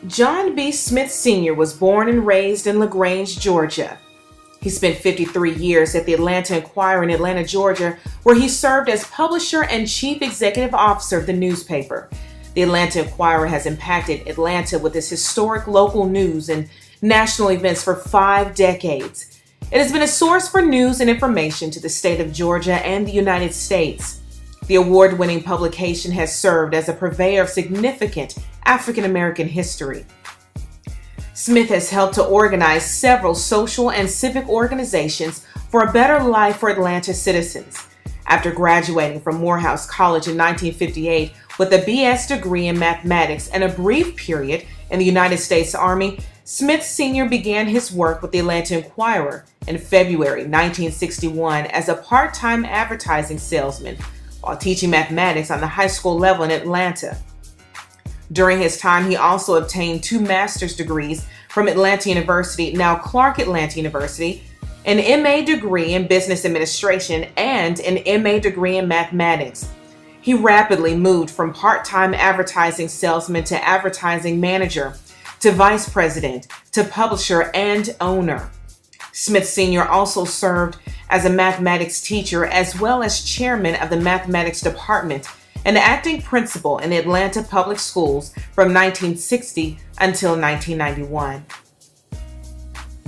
John B. Smith Sr. was born and raised in LaGrange, Georgia. He spent 53 years at the Atlanta Inquirer in Atlanta, Georgia, where he served as publisher and chief executive officer of the newspaper. The Atlanta Inquirer has impacted Atlanta with its historic local news and national events for 5 decades. It has been a source for news and information to the state of Georgia and the United States. The award-winning publication has served as a purveyor of significant African American history. Smith has helped to organize several social and civic organizations for a better life for Atlanta citizens. After graduating from Morehouse College in 1958 with a BS degree in mathematics and a brief period in the United States Army, Smith Sr. began his work with the Atlanta Inquirer in February 1961 as a part-time advertising salesman while teaching mathematics on the high school level in Atlanta. During his time, he also obtained 2 master's degrees from Atlanta University, now Clark Atlanta University, an MA degree in business administration, and an MA degree in mathematics. He rapidly moved from part-time advertising salesman to advertising manager, to vice president, to publisher and owner. Smith Sr. also served as a mathematics teacher as well as chairman of the mathematics department and acting principal in the Atlanta Public Schools from 1960 until 1991.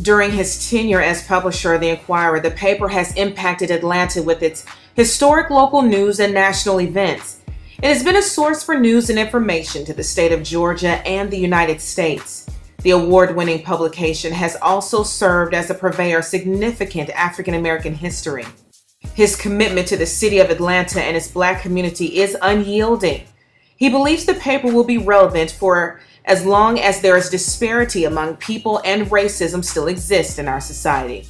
During his tenure as publisher of the Inquirer, the paper has impacted Atlanta with its historic local news and national events. It has been a source for news and information to the state of Georgia and the United States. The award-winning publication has also served as a purveyor of significant African American history. His commitment to the city of Atlanta and its Black community is unyielding. He believes the paper will be relevant for as long as there is disparity among people and racism still exists in our society.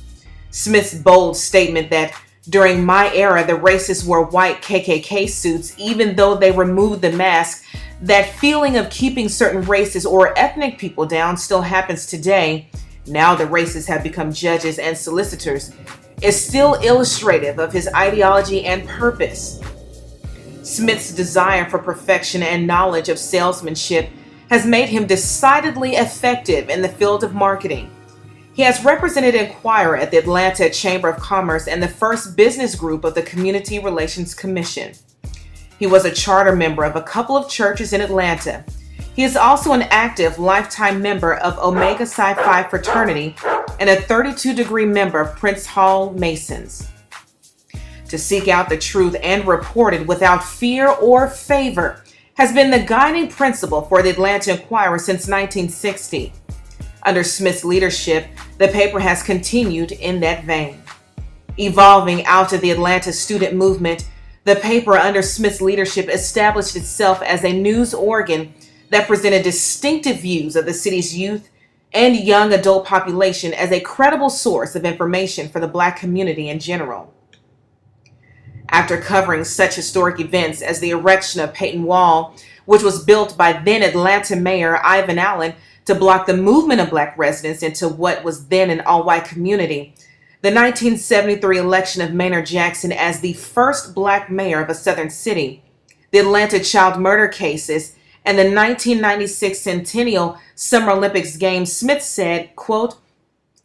Smith's bold statement that during my era, the racists wore white KKK suits even though they removed the mask, that feeling of keeping certain races or ethnic people down still happens today. Now the racists have become judges and solicitors, is still illustrative of his ideology and purpose. Smith's desire for perfection and knowledge of salesmanship has made him decidedly effective in the field of marketing. He has represented Inquirer at the Atlanta Chamber of Commerce and the first business group of the Community Relations Commission. He was a charter member of a couple of churches in Atlanta. He is also an active lifetime member of Omega Psi Phi fraternity and a 32-degree member of Prince Hall Masons. To seek out the truth and report it without fear or favor has been the guiding principle for the Atlanta Inquirer since 1960. Under Smith's leadership, the paper has continued in that vein. Evolving out of the Atlanta student movement, the paper under Smith's leadership established itself as a news organ that presented distinctive views of the city's youth and young adult population as a credible source of information for the Black community in general. After covering such historic events as the erection of Peyton Wall, which was built by then Atlanta Mayor Ivan Allen to block the movement of Black residents into what was then an all-white community, the 1973 election of Maynard Jackson as the first Black mayor of a southern city, the Atlanta child murder cases, and the 1996 Centennial Summer Olympics Games, Smith said, quote,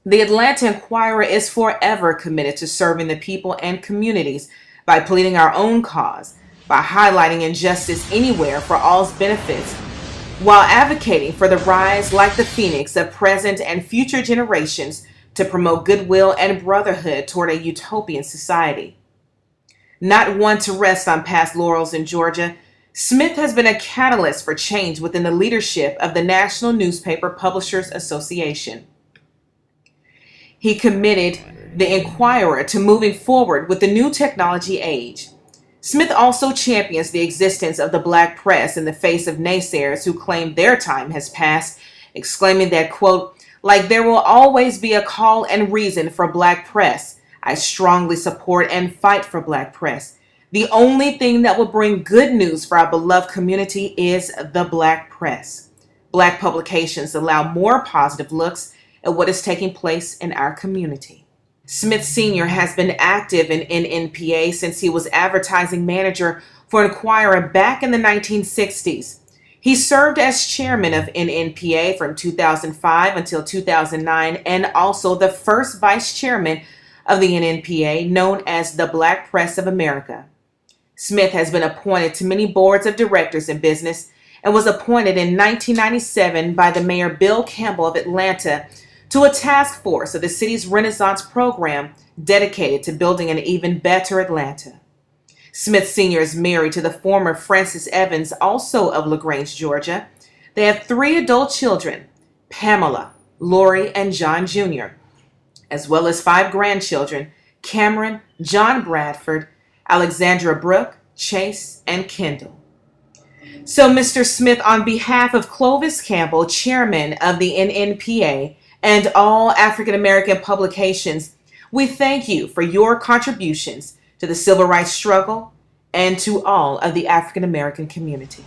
"The Atlanta Inquirer is forever committed to serving the people and communities by pleading our own cause, by highlighting injustice anywhere for all's benefits, while advocating for the rise like the phoenix of present and future generations to promote goodwill and brotherhood toward a utopian society." Not one to rest on past laurels in Georgia, Smith has been a catalyst for change within the leadership of the National Newspaper Publishers Association. He committed the Inquirer to moving forward with the new technology age. Smith also champions the existence of the Black press in the face of naysayers who claim their time has passed, exclaiming that, quote, "Like there will always be a call and reason for Black press. I strongly support and fight for Black press. The only thing that will bring good news for our beloved community is the Black press. Black publications allow more positive looks at what is taking place in our community." Smith Sr. has been active in NNPA since he was advertising manager for Inquirer back in the 1960s. He served as chairman of NNPA from 2005 until 2009 and also the first vice chairman of the NNPA, known as the Black Press of America. Smith has been appointed to many boards of directors in business and was appointed in 1997 by the Mayor Bill Campbell of Atlanta to a task force of the city's Renaissance program dedicated to building an even better Atlanta. Smith Sr. is married to the former Frances Evans, also of LaGrange, Georgia. They have 3 adult children, Pamela, Lori, and John Jr., as well as 5 grandchildren, Cameron, John Bradford, Alexandra Brooke, Chase, and Kendall. So, Mr. Smith, on behalf of Clovis Campbell, chairman of the NNPA, and all African American publications, we thank you for your contributions to the civil rights struggle and to all of the African American community.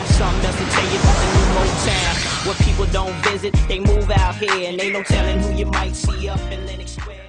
Something else to tell you about the new Motown. Where people don't visit, they move out here, and ain't no telling who you might see up in Lenox Square.